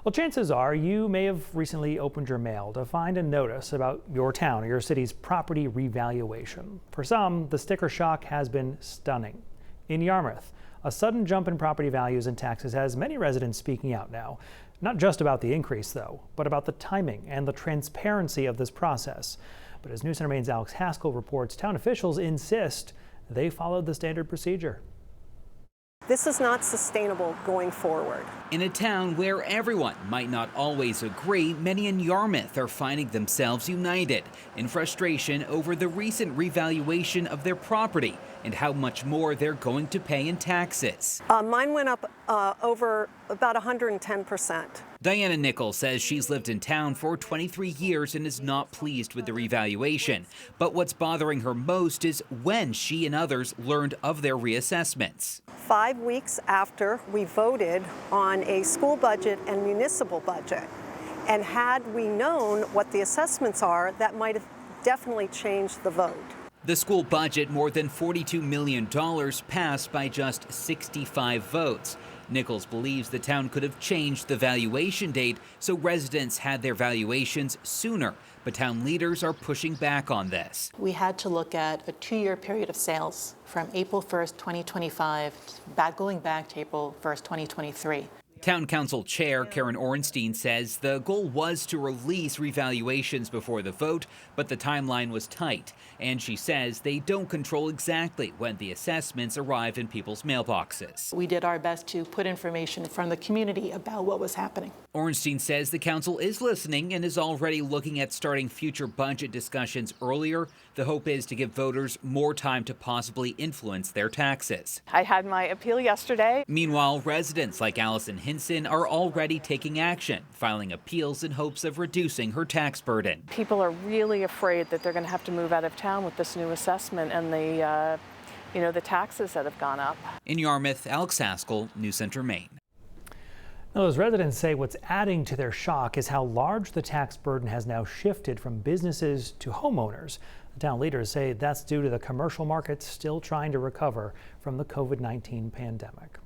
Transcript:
Well, chances are you may have recently opened your mail to find a notice about your town or your city's property revaluation. For some, the sticker shock has been stunning. In Yarmouth, a sudden jump in property values and taxes has many residents speaking out now. Not just about the increase, though, but about the timing and the transparency of this process. But as News Center Maine's Alex Haskell reports, town officials insist they followed the standard procedure. This is not sustainable going forward. In a town where everyone might not always agree, many in Yarmouth are finding themselves united in frustration over the recent revaluation of their property and how much more they're going to pay in taxes. Mine went up over about 110%. Diana Nichols says she's lived in town for 23 years and is not pleased with the revaluation. But what's bothering her most is when she and others learned of their reassessments. 5 weeks after we voted on a school budget and municipal budget. And had we known what the assessments are, that might have definitely changed the vote. The school budget, more than $42 million, passed by just 65 votes. Nichols believes the town could have changed the valuation date so residents had their valuations sooner, but town leaders are pushing back on this. We had to look at a 2-year period of sales from April 1st, 2025, going back to April 1st, 2023. Town Council Chair Karen Ornstein says the goal was to release revaluations before the vote, but the timeline was tight. And she says they don't control exactly when the assessments arrive in people's mailboxes. We did our best to put information from the community about what was happening. Ornstein says the council is listening and is already looking at starting future budget discussions earlier. The hope is to give voters more time to possibly influence their taxes. I had my appeal yesterday. Meanwhile, residents like Allison Hinson are already taking action, filing appeals in hopes of reducing her tax burden. People are really afraid that they're going to have to move out of town with this new assessment and the taxes that have gone up. In Yarmouth, Alex Haskell, News Center, Maine. Now, those residents say what's adding to their shock is how large the tax burden has now shifted from businesses to homeowners. The town leaders say that's due to the commercial market still trying to recover from the COVID-19 pandemic.